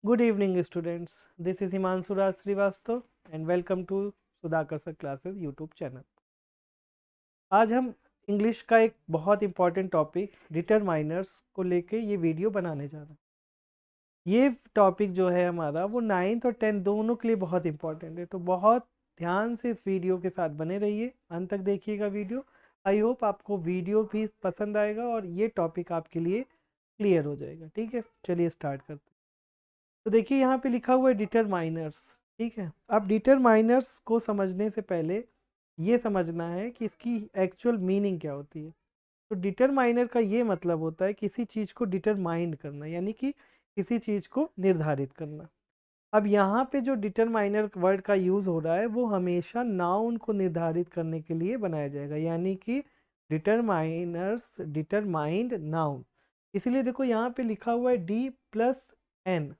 Good evening students. This is Himanshu Raj Srivastav and welcome to Sudhakar sir classes YouTube channel. आज हम English का एक बहुत important topic determiners को लेके ये वीडियो बनाने जा रहे हैं। ये टॉपिक जो है हमारा वो 9th और 10th दोनों के लिए बहुत इंपॉर्टेंट है, तो बहुत ध्यान से इस वीडियो के साथ बने रहिए, अंत तक देखिएगा वीडियो। आई होप आपको वीडियो भी पसंद आएगा और ये टॉपिक आपके लिए क्लियर हो जाएगा। ठीक है, चलिए स्टार्ट करते हैं। तो देखिए यहाँ पे लिखा हुआ है डिटरमाइनर्स। ठीक है, अब डिटरमाइनर्स को समझने से पहले ये समझना है कि इसकी एक्चुअल मीनिंग क्या होती है। तो डिटरमाइनर का ये मतलब होता है किसी चीज़ को डिटरमाइन करना, यानी कि किसी चीज़ को निर्धारित करना। अब यहाँ पे जो डिटरमाइनर वर्ड का यूज़ हो रहा है वो हमेशा नाउन को निर्धारित करने के लिए बनाया जाएगा, यानी कि डिटरमाइनर्स डिटरमाइंड नाउन। इसलिए देखो यहाँ पे लिखा हुआ है D+N।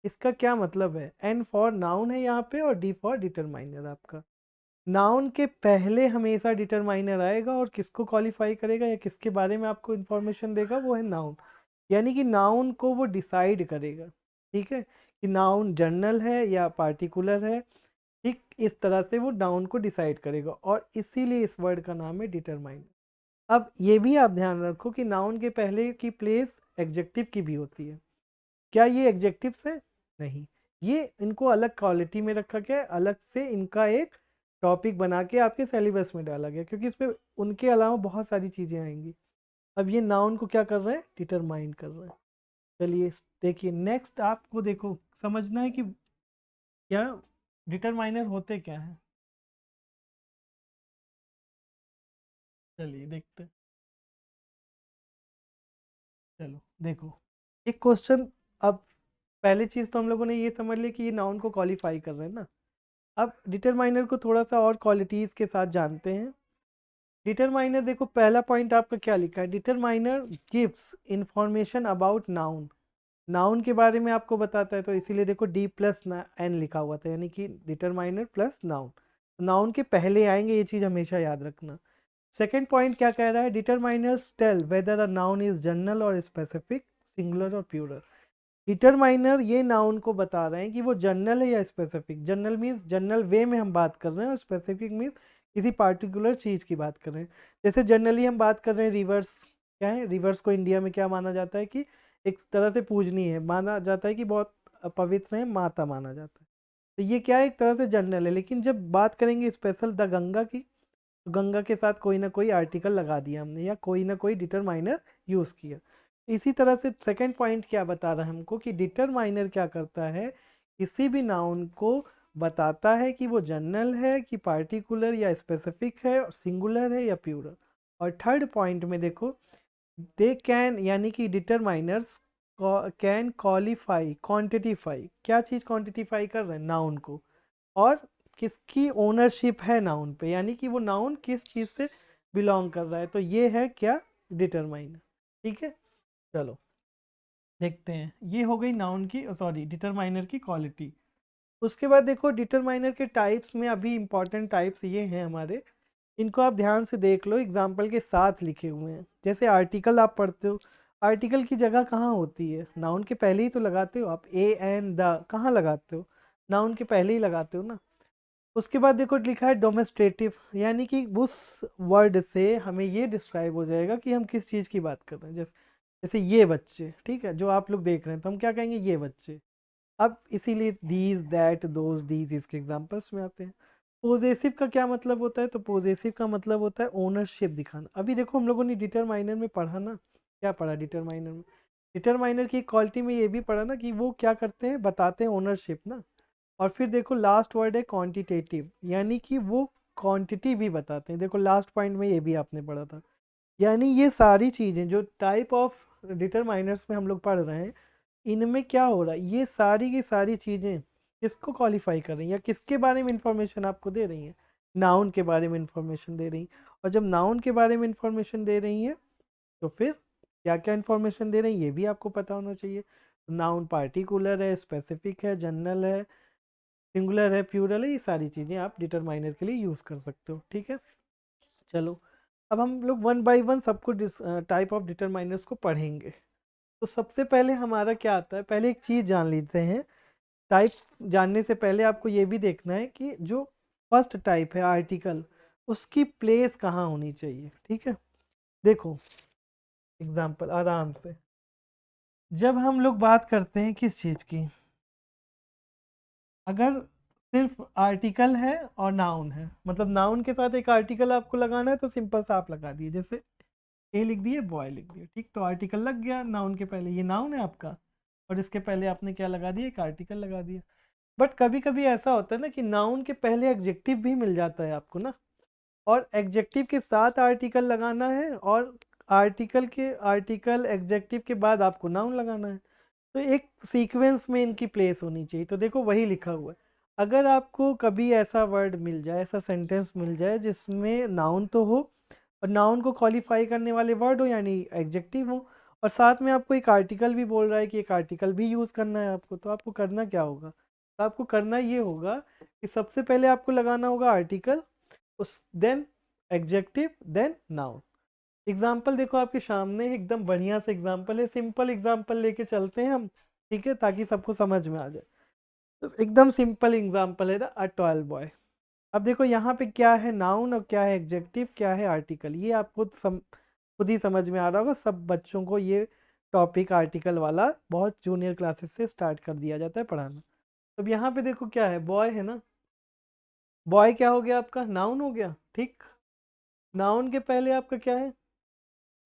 इसका क्या मतलब है? N फॉर नाउन है यहाँ पे और D फॉर डिटरमाइनर। आपका नाउन के पहले हमेशा डिटरमाइनर आएगा और किसको क्वालिफाई करेगा या किसके बारे में आपको इन्फॉर्मेशन देगा, वो है नाउन। यानी कि नाउन को वो डिसाइड करेगा, ठीक है, कि नाउन जनरल है या पार्टिकुलर है। ठीक इस तरह से वो नाउन को डिसाइड करेगा और इसीलिए इस वर्ड का नाम है डिटरमाइनर। अब ये भी आप ध्यान रखो कि नाउन के पहले की प्लेस एडजेक्टिव की भी होती है। क्या ये एडजेक्टिव्स है? नहीं, ये इनको अलग क्वालिटी में रखा गया है, अलग से इनका एक टॉपिक बना के आपके सिलेबस में डाला गया, क्योंकि इसमें उनके अलावा बहुत सारी चीज़ें आएंगी। अब ये नाउन को क्या कर रहे हैं? डिटरमाइन कर रहे हैं। चलिए देखिए नेक्स्ट, आपको देखो समझना है कि क्या डिटरमाइनर होते क्या हैं। चलिए देखते हैं। चलो देखो, एक क्वेश्चन। अब पहले चीज़ तो हम लोगों ने ये समझ ली कि ये नाउन को क्वालिफाई कर रहे हैं ना। अब डिटरमाइनर को थोड़ा सा और क्वालिटीज़ के साथ जानते हैं। डिटरमाइनर देखो, पहला पॉइंट आपका क्या लिखा है? Determiner gives information about noun. Noun के बारे में आपको बताता है, तो इसीलिए देखो D+N लिखा हुआ था, यानी कि डिटरमाइनर प्लस नाउन। नाउन के पहले आएंगे, ये चीज़ हमेशा याद रखना। सेकेंड पॉइंट क्या कह रहा है? Determiners tell whether a noun is general और स्पेसिफिक, सिंगुलर और प्लूरल। डिटरमाइनर ये नाउन को बता रहे हैं कि वो जनरल है या specific. General means general way में हम बात कर रहे हैं और स्पेसिफिक मीन्स किसी पार्टिकुलर चीज़ की बात कर रहे हैं। जैसे जनरली हम बात कर रहे हैं रिवर्स। क्या है रिवर्स? को इंडिया में क्या माना जाता है कि एक तरह से पूजनीय है, माना जाता है कि बहुत पवित्र है, माता माना जाता है। तो ये क्या है? एक तरह से जनरल है। लेकिन जब बात करेंगे स्पेशल द गंगा की, तो गंगा के साथ कोई ना कोई आर्टिकल लगा दिया हमने या कोई ना कोई डिटरमाइनर यूज़ किया। इसी तरह से सेकंड पॉइंट क्या बता रहा है हमको कि डिटरमाइनर क्या करता है? किसी भी नाउन को बताता है कि वो जनरल है कि पार्टिकुलर या स्पेसिफिक है, सिंगुलर है या प्लूरल। और थर्ड पॉइंट में देखो, दे कैन, यानी कि डिटरमाइनर्स कैन क्वालिफाई क्वांटिटीफाई। क्या चीज़ क्वांटिटीफाई कर रहे हैं? नाउन को। और किसकी ओनरशिप है नाउन पे, यानी कि वो नाउन किस चीज़ से बिलोंग कर रहा है। तो ये है क्या? डिटरमाइनर। ठीक है, चलो देखते हैं। ये हो गई नाउन की, सॉरी डिटरमाइनर की क्वालिटी। उसके बाद देखो डिटरमाइनर के टाइप्स में अभी इंपॉर्टेंट टाइप्स ये हैं हमारे, इनको आप ध्यान से देख लो, एग्जाम्पल के साथ लिखे हुए हैं। जैसे आर्टिकल आप पढ़ते हो, आर्टिकल की जगह कहाँ होती है? नाउन के पहले ही तो लगाते हो आप। ए एन द कहाँ लगाते हो? नाउन के पहले ही लगाते हो ना। उसके बाद देखो लिखा है डोमेस्ट्रेटिव, यानी कि उस वर्ड से हमें ये डिस्क्राइब हो जाएगा कि हम किस चीज़ की बात कर रहे हैं। जैसे जैसे ये बच्चे, ठीक है, जो आप लोग देख रहे हैं, तो हम क्या कहेंगे? ये बच्चे। अब इसीलिए दीज दैट दोज दीज इसके एग्जांपल्स में आते हैं। पोजेसिव का क्या मतलब होता है? तो पोजेसिव का मतलब होता है ओनरशिप दिखाना। अभी देखो हम लोगों ने डिटरमाइनर में पढ़ा ना, क्या पढ़ा डिटरमाइनर में? डिटरमाइनर की क्वालिटी में ये भी पढ़ा ना कि वो क्या करते हैं? बताते हैं ओनरशिप ना। और फिर देखो लास्ट वर्ड है क्वांटिटेटिव, यानी कि वो क्वांटिटी भी बताते हैं। देखो लास्ट पॉइंट में ये भी आपने पढ़ा था। यानी ये सारी चीज़ें जो टाइप ऑफ डिटरमाइनर्स में हम लोग पढ़ रहे हैं, इनमें क्या हो रहा है? ये सारी की सारी चीज़ें किसको क्वालिफाई कर रही हैं या किसके बारे में इंफॉर्मेशन आपको दे रही हैं? नाउन के बारे में इंफॉर्मेशन दे रही हैं। और जब नाउन के बारे में इंफॉर्मेशन दे रही हैं, तो फिर क्या क्या इंफॉर्मेशन दे रही हैं ये भी आपको पता होना चाहिए। नाउन पार्टिकुलर है, स्पेसिफिक है, जनरल है, सिंगुलर है, प्लूरल है, ये सारी चीज़ें आप डिटरमाइनर के लिए यूज़ कर सकते हो। ठीक है, चलो अब हम लोग वन बाय वन सबको टाइप ऑफ डिटरमाइनर्स को पढ़ेंगे। तो सबसे पहले हमारा क्या आता है, पहले एक चीज़ जान लेते हैं। टाइप जानने से पहले आपको ये भी देखना है कि जो फर्स्ट टाइप है आर्टिकल, उसकी प्लेस कहाँ होनी चाहिए। ठीक है, देखो एग्जाम्पल आराम से, जब हम लोग बात करते हैं किस चीज़ की, अगर सिर्फ आर्टिकल है और नाउन है, मतलब नाउन के साथ एक आर्टिकल आपको लगाना है, तो सिंपल सा आप लगा दिए, जैसे ए लिख दिए, बॉय लिख दिए, ठीक, तो आर्टिकल लग गया नाउन के पहले, ये नाउन है आपका, और इसके पहले आपने क्या लगा दिया, एक आर्टिकल लगा दिया। बट कभी कभी ऐसा होता है ना कि नाउन के पहले एडजेक्टिव भी मिल जाता है आपको ना, और एडजेक्टिव के साथ आर्टिकल लगाना है, और आर्टिकल एडजेक्टिव के बाद आपको नाउन लगाना है। तो एक सीक्वेंस में इनकी प्लेस होनी चाहिए। तो देखो वही लिखा हुआ है, अगर आपको कभी ऐसा वर्ड मिल जाए, ऐसा सेंटेंस मिल जाए जिसमें नाउन तो हो, और नाउन को क्वालिफाई करने वाले वर्ड हो यानी एडजेक्टिव हो, और साथ में आपको एक आर्टिकल भी बोल रहा है कि एक आर्टिकल भी यूज़ करना है आपको, तो आपको करना क्या होगा, तो आपको करना ये होगा कि सबसे पहले आपको लगाना होगा आर्टिकल, उस then adjective, then noun. Example देखो आपके सामने, एकदम बढ़िया से एग्जाम्पल है, सिंपल एग्जाम्पल लेके चलते हैं हम, ठीक है, ताकि सबको समझ में आ जाए। तो एकदम सिंपल एग्जाम्पल है ना, अ टॉयल बॉय। अब देखो यहाँ पे क्या है नाउन और क्या है एडजेक्टिव, क्या है आर्टिकल, ये आपको खुद ही समझ में आ रहा होगा। सब बच्चों को ये टॉपिक आर्टिकल वाला बहुत जूनियर क्लासेस से स्टार्ट कर दिया जाता है पढ़ाना। अब यहाँ पे देखो क्या है, बॉय है ना, बॉय क्या हो गया आपका, नाउन हो गया, ठीक। नाउन के पहले आपका क्या है,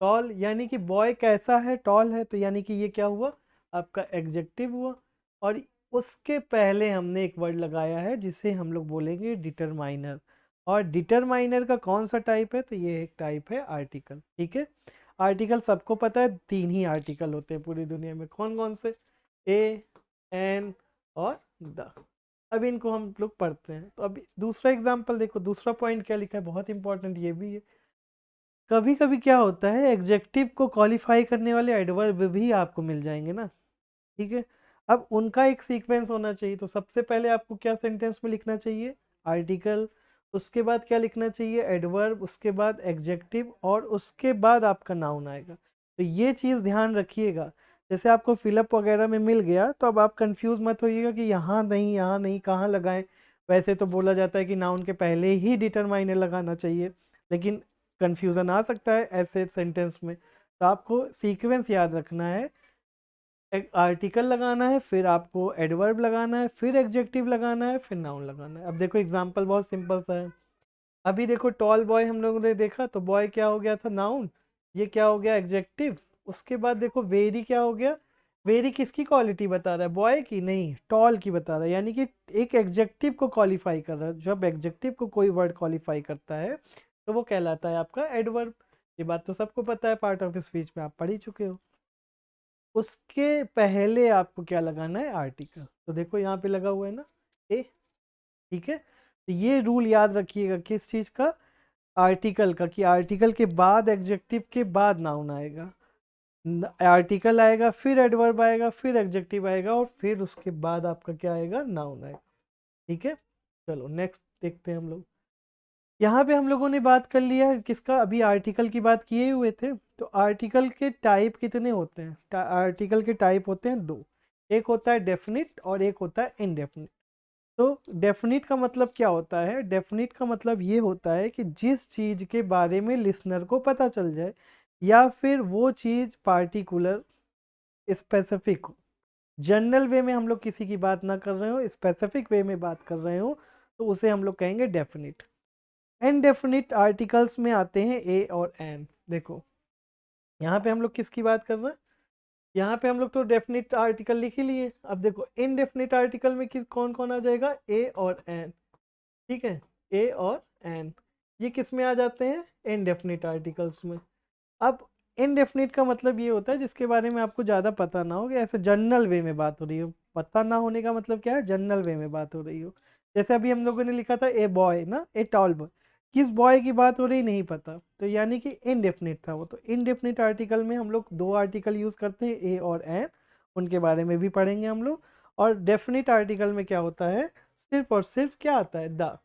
टॉल, यानी कि बॉय कैसा है, टॉल है, तो यानी कि ये क्या हुआ, आपका एग्जेक्टिव हुआ। और उसके पहले हमने एक वर्ड लगाया है जिसे हम लोग बोलेंगे डिटरमाइनर, और डिटरमाइनर का कौन सा टाइप है, तो ये एक टाइप है आर्टिकल। ठीक है, आर्टिकल सबको पता है, 3 ही आर्टिकल होते हैं पूरी दुनिया में, कौन कौन से, ए, एन और द। अब इनको हम लोग पढ़ते हैं। तो अभी दूसरा एग्जाम्पल देखो, दूसरा पॉइंट क्या लिखा है, बहुत इंपॉर्टेंट ये भी है। कभी कभी क्या होता है, एग्जेक्टिव को क्वालिफाई करने वाले एडवर्ब भी आपको मिल जाएंगे ना, ठीक है। अब उनका एक सीक्वेंस होना चाहिए, तो सबसे पहले आपको क्या सेंटेंस में लिखना चाहिए, आर्टिकल, उसके बाद क्या लिखना चाहिए, एडवर्ब, उसके बाद एग्जेक्टिव, और उसके बाद आपका नाउन आएगा। तो ये चीज़ ध्यान रखिएगा। जैसे आपको फिलअप वगैरह में मिल गया, तो अब आप कंफ्यूज मत होइएगा कि यहाँ नहीं, यहाँ नहीं, कहाँ लगाएं। वैसे तो बोला जाता है कि नाउन के पहले ही डिटरमाइनर लगाना चाहिए, लेकिन कंफ्यूजन आ सकता है ऐसे सेंटेंस में। तो आपको सीक्वेंस याद रखना है, एक आर्टिकल लगाना है, फिर आपको एडवर्ब लगाना है, फिर एडजेक्टिव लगाना है, फिर नाउन लगाना है। अब देखो एग्जांपल बहुत सिंपल सा है। अभी देखो टॉल बॉय हम लोगों ने देखा, तो बॉय क्या हो गया था, नाउन, ये क्या हो गया, एडजेक्टिव। उसके बाद देखो वेरी क्या हो गया, वेरी किसकी क्वालिटी बता रहा है, बॉय की नहीं, टॉल की बता रहा है, यानी कि एक एडजेक्टिव को क्वालिफाई कर रहा है। जब एडजेक्टिव को कोई वर्ड क्वालिफाई करता है तो वो कहलाता है आपका एडवर्ब। ये बात तो सबको पता है, पार्ट ऑफ स्पीच में आप पढ़ ही चुके हो। उसके पहले आपको क्या लगाना है, आर्टिकल। तो देखो यहाँ पे लगा हुआ है ना, ए, ठीक है। तो ये रूल याद रखिएगा किस चीज़ का, आर्टिकल का, कि आर्टिकल के बाद एडजेक्टिव के बाद नाउन आएगा, आर्टिकल आएगा, फिर एडवर्ब आएगा, फिर एडजेक्टिव आएगा, और फिर उसके बाद आपका क्या आएगा, नाउन आएगा। ठीक है, चलो नेक्स्ट देखते हैं हम लोग। यहाँ पे हम लोगों ने बात कर लिया किसका, अभी आर्टिकल की बात किए हुए थे। तो आर्टिकल के टाइप कितने होते हैं, आर्टिकल के टाइप होते हैं 2, एक होता है डेफिनिट और एक होता है इनडेफिनिट। तो डेफिनिट का मतलब क्या होता है, डेफिनिट का मतलब ये होता है कि जिस चीज़ के बारे में लिसनर को पता चल जाए, या फिर वो चीज़ पार्टिकुलर स्पेसिफिक हो। जनरल वे में हम लोग किसी की बात ना कर रहे हो, स्पेसिफिक वे में बात कर रहे हो, तो उसे हम लोग कहेंगे डेफिनिट। इनडेफिनिट आर्टिकल्स में आते हैं ए और एन। देखो यहाँ पे हम लोग किसकी बात कर रहे हैं, यहाँ पे हम लोग तो डेफिनिट आर्टिकल लिख ही लिए। अब देखो इनडेफिनिट आर्टिकल में किस कौन कौन आ जाएगा, ए और एन, ठीक है, ए और एन, ये किस में आ जाते हैं, इनडेफिनिट आर्टिकल्स में। अब इनडेफिनिट का मतलब ये होता है जिसके बारे में आपको ज़्यादा पता ना हो, कि ऐसे जनरल वे में बात हो रही हो। पता ना होने का मतलब क्या है, जनरल वे में बात हो रही हो। जैसे अभी हम लोगों ने लिखा था ए बॉय ना, ए टॉल बॉय, किस बॉय की बात हो रही नहीं पता, तो यानी कि इनडेफिनिट था वो। तो इनडेफिनिट आर्टिकल में हम लोग 2 आर्टिकल यूज़ करते हैं, ए और एन, उनके बारे में भी पढ़ेंगे हम लोग। और डेफिनिट आर्टिकल में क्या होता है, सिर्फ और सिर्फ क्या आता है, द।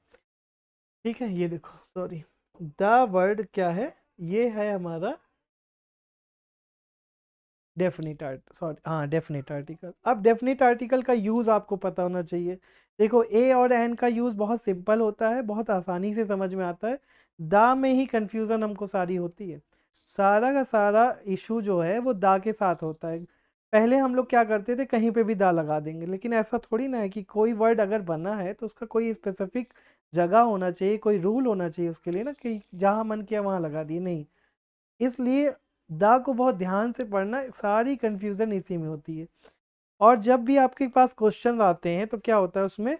ठीक है, ये देखो सॉरी, द वर्ड क्या है, ये है हमारा डेफिनिट सॉरी, हाँ डेफिनिट आर्टिकल। अब डेफिनिट आर्टिकल का यूज़ आपको पता होना चाहिए। देखो ए और एन का यूज़ बहुत सिंपल होता है, बहुत आसानी से समझ में आता है। दा में ही कंफ्यूजन हमको सारी होती है। सारा का सारा इशू जो है वो दा के साथ होता है। पहले हम लोग क्या करते थे, कहीं पे भी दा लगा देंगे, लेकिन ऐसा थोड़ी ना है कि कोई वर्ड अगर बना है तो उसका कोई स्पेसिफिक जगह होना चाहिए, कोई रूल होना चाहिए उसके लिए ना, कि जहाँ मन किया वहाँ लगा दिए, नहीं। इसलिए दा को बहुत ध्यान से पढ़ना, सारी कंफ्यूजन इसी में होती है। और जब भी आपके पास क्वेश्चन आते हैं तो क्या होता है उसमें,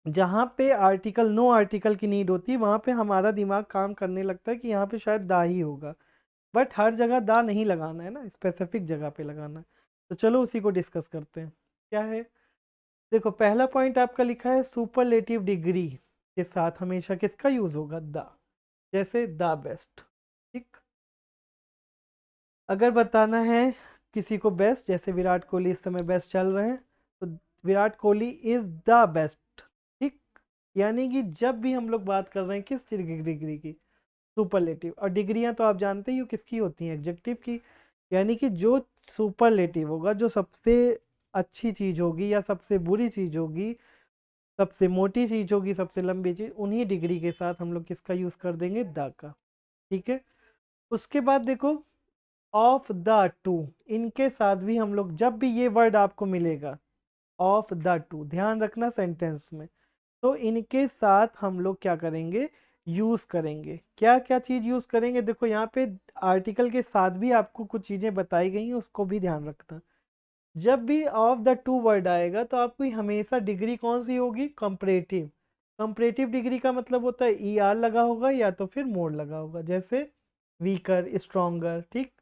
जहाँ पे आर्टिकल नो आर्टिकल की नीड होती है वहाँ पे हमारा दिमाग काम करने लगता है कि यहाँ पे शायद दा ही होगा। बट हर जगह दा नहीं लगाना है ना, स्पेसिफिक जगह पे लगाना है। तो चलो उसी को डिस्कस करते हैं। क्या है, देखो पहला पॉइंट आपका लिखा है सुपरलेटिव डिग्री के साथ हमेशा किसका यूज होगा, दा। जैसे द बेस्ट, ठीक। अगर बताना है किसी को बेस्ट, जैसे विराट कोहली इस समय बेस्ट चल रहे हैं, तो Virat Kohli is the best, ठीक। यानी कि जब भी हम लोग बात कर रहे हैं किस डिग्री की, सुपरलेटिव। और डिग्रियां तो आप जानते ही हो किसकी होती हैं, एडजेक्टिव की। यानी कि जो सुपरलेटिव होगा, जो सबसे अच्छी चीज होगी या सबसे बुरी चीज होगी, सबसे मोटी चीज होगी, सबसे लंबी चीज, उन्हीं डिग्री के साथ हम लोग किसका यूज कर देंगे, द का। ठीक है। उसके बाद देखो ऑफ द टू, इनके साथ भी हम लोग जब भी ये वर्ड आपको मिलेगा ऑफ द टू, ध्यान रखना सेंटेंस में, तो इनके साथ हम लोग क्या करेंगे, यूज करेंगे। क्या क्या चीज यूज करेंगे, देखो यहाँ पे आर्टिकल के साथ भी आपको कुछ चीजें बताई गई हैं, उसको भी ध्यान रखना। जब भी ऑफ द टू वर्ड आएगा तो आपको हमेशा डिग्री कौन सी होगी, कंपरेटिव। कंपरेटिव डिग्री का मतलब होता है ई आर लगा होगा या तो फिर मोड लगा होगा, जैसे वीकर, स्ट्रोंगर, ठीक।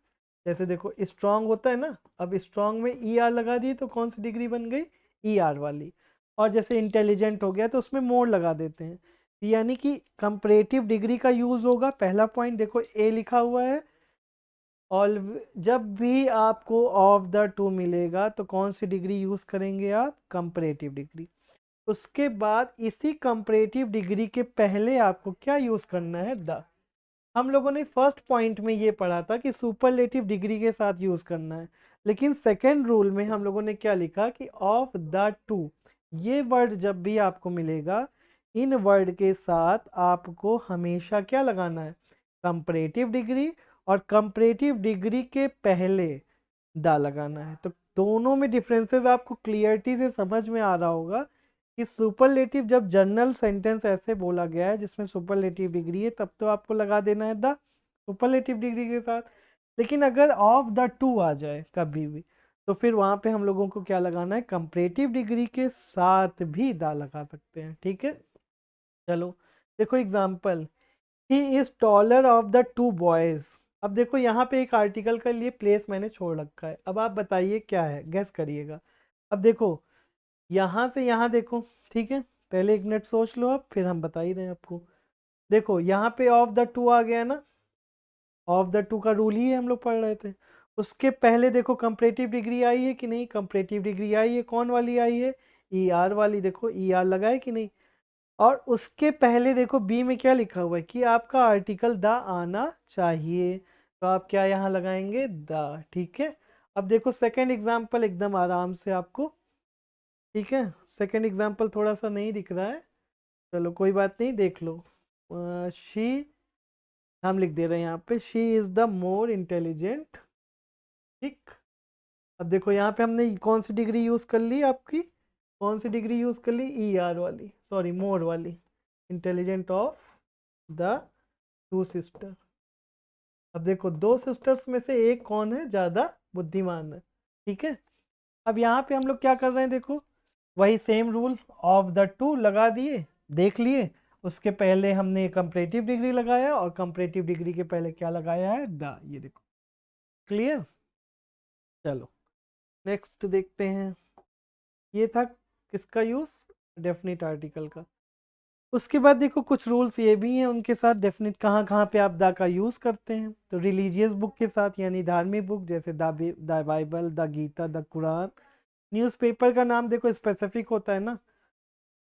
जैसे देखो स्ट्रांग होता है ना, अब स्ट्रांग में ई आर लगा दिए तो कौन सी डिग्री बन गई, ई आर वाली। और जैसे इंटेलिजेंट हो गया तो उसमें मोड लगा देते हैं। यानी कि कंपरेटिव डिग्री का यूज होगा। पहला पॉइंट देखो ए लिखा हुआ है, ऑल जब भी आपको ऑफ द टू मिलेगा तो कौन सी डिग्री यूज करेंगे आप, कंपरेटिव डिग्री। उसके बाद इसी कंपरेटिव डिग्री के पहले आपको क्या यूज करना है, द। हम लोगों ने फर्स्ट पॉइंट में ये पढ़ा था कि सुपरलेटिव डिग्री के साथ यूज करना है, लेकिन सेकेंड रूल में हम लोगों ने क्या लिखा कि ऑफ द टू, ये वर्ड जब भी आपको मिलेगा, इन वर्ड के साथ आपको हमेशा क्या लगाना है, कंपरेटिव डिग्री। और कंपरेटिव डिग्री के पहले दा लगाना है। तो दोनों में डिफरेंसेस आपको क्लियरिटी से समझ में आ रहा होगा कि सुपरलेटिव जब जनरल सेंटेंस ऐसे बोला गया है जिसमें सुपरलेटिव डिग्री है, तब तो आपको लगा देना है द सुपरलेटिव डिग्री के साथ। लेकिन अगर ऑफ द टू आ जाए कभी भी, तो फिर वहां पे हम लोगों को क्या लगाना है, कंपरेटिव डिग्री के साथ भी दा लगा सकते हैं, ठीक है। चलो देखो example, he is taller of the two boys. अब देखो यहाँ पे एक आर्टिकल के लिए प्लेस मैंने छोड़ रखा है, अब आप बताइए क्या है, गैस करिएगा। अब देखो यहाँ से यहाँ देखो, ठीक है। पहले एक मिनट सोच लो, अब फिर हम बता ही रहे हैं आपको। देखो यहाँ पे ऑफ द टू आ गया ना, ऑफ द टू का रूल ही हम लोग पढ़ रहे थे। उसके पहले देखो कंपरेटिव डिग्री आई है कि नहीं, कंपरेटिव डिग्री आई है, कौन वाली आई है, ई आर वाली। देखो ई आर लगा है कि नहीं। और उसके पहले देखो बी में क्या लिखा हुआ है कि आपका आर्टिकल द आना चाहिए, तो आप क्या यहाँ लगाएंगे, द, ठीक है। अब देखो सेकंड एग्जाम्पल एकदम आराम से आपको, ठीक है। सेकंड एग्जाम्पल थोड़ा सा नहीं दिख रहा है, चलो कोई बात नहीं, देख लो। शी, हम लिख दे रहे हैं यहाँ पे, she is the more intelligent, ठीक। अब देखो यहाँ पे हमने कौन सी डिग्री यूज कर ली, आपकी कौन सी डिग्री यूज कर ली, ई आर वाली, सॉरी मोर वाली, intelligent of the two sister. अब देखो दो सिस्टर्स में से एक कौन है, ज्यादा बुद्धिमान है, ठीक है। अब यहाँ पे हम लोग क्या कर रहे हैं, देखो वही same rule, of the two लगा दिए, देख लिए। उसके पहले हमने कंपरेटिव डिग्री लगाया और कंपरेटिव डिग्री के पहले क्या लगाया है, द, ये देखो, क्लियर। चलो नेक्स्ट देखते हैं। ये था किसका यूज, डेफिनिट आर्टिकल का। उसके बाद देखो कुछ रूल्स ये भी हैं उनके साथ, डेफिनेट कहाँ कहाँ पे आप द का यूज़ करते हैं। तो रिलीजियस बुक के साथ, यानी धार्मिक बुक, जैसे the Bible, the Gita, the Quran. Newspaper का नाम देखो स्पेसिफिक होता है ना,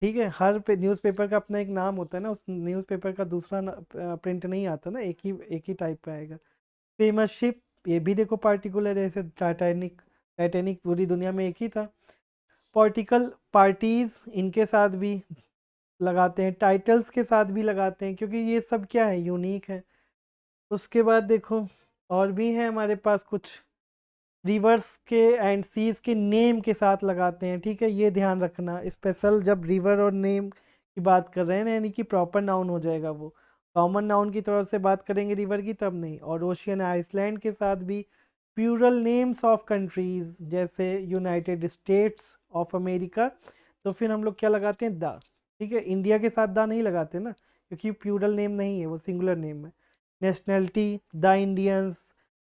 ठीक है। हर न्यूज़पेपर का अपना एक नाम होता है ना, उस न्यूज़पेपर का दूसरा प्रिंट नहीं आता ना, एक ही टाइप का आएगा। फेमस शिप, ये भी देखो पार्टिकुलर है, जैसे टाइटैनिक, टाइटैनिक पूरी दुनिया में एक ही था। पॉलिटिकल पार्टीज इनके साथ भी लगाते हैं, टाइटल्स के साथ भी लगाते हैं, क्योंकि ये सब क्या है, यूनिक है। उसके बाद देखो और भी है हमारे पास कुछ, रिवर्स के एंड सीज के नेम के साथ लगाते हैं, ठीक है, ये ध्यान रखना। स्पेशल जब रिवर और नेम की बात कर रहे हैं ना, यानी कि प्रॉपर नाउन हो जाएगा वो, कॉमन नाउन की तरफ से बात करेंगे रिवर की तब नहीं। और ओशियन आइसलैंड के साथ भी प्लूरल नेम्स ऑफ कंट्रीज, जैसे यूनाइटेड स्टेट्स ऑफ अमेरिका, तो फिर हम लोग क्या लगाते हैं, द, ठीक है। इंडिया के साथ द नहीं लगाते ना, क्योंकि प्लूरल नेम नहीं है, वो सिंगुलर नेम है। Nationality, the Indians,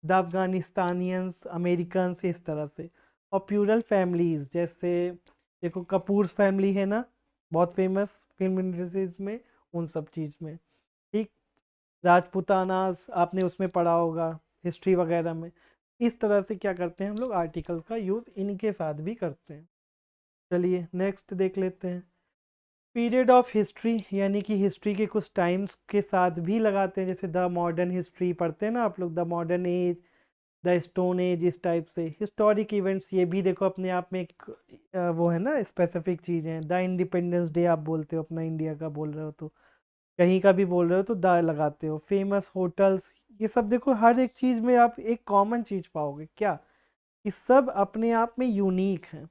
the Afghanistanians, Americans, इस तरह से। और प्लूरल फैमिलीज, जैसे देखो कपूर्स फैमिली है ना, बहुत फेमस फिल्म इंडस्ट्रीज में, उन सब चीज़ में, ठीक। राजपूतानास आपने उसमें पढ़ा होगा हिस्ट्री वगैरह में। इस तरह से क्या करते हैं हम लोग, आर्टिकल्स का यूज़ इनके साथ भी करते हैं। चलिए नेक्स्ट देख लेते हैं। पीरियड ऑफ हिस्ट्री, यानी कि हिस्ट्री के कुछ टाइम्स के साथ भी लगाते हैं, जैसे द मॉडर्न हिस्ट्री पढ़ते हैं ना आप लोग, the modern age, the stone age, इस टाइप से। हिस्टोरिक इवेंट्स, ये भी देखो अपने आप में एक वो है ना, स्पेसिफिक चीज़ है। द इंडिपेंडेंस डे आप बोलते हो, अपना इंडिया का बोल रहे हो तो, कहीं का भी बोल रहे हो तो द लगाते हो। फेमस होटल्स, ये सब देखो हर एक चीज़ में आप एक कॉमन चीज़ पाओगे, क्या, ये सब अपने आप में यूनिक हैं,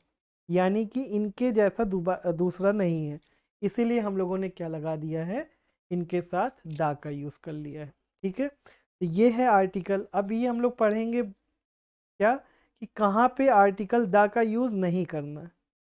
यानी कि इनके जैसा दूसरा नहीं है। इसीलिए हम लोगों ने क्या लगा दिया है, इनके साथ दा का यूज़ कर लिया है, ठीक है। तो ये है आर्टिकल। अब ये हम लोग पढ़ेंगे क्या, कि कहाँ पे आर्टिकल दा का यूज़ नहीं करना है।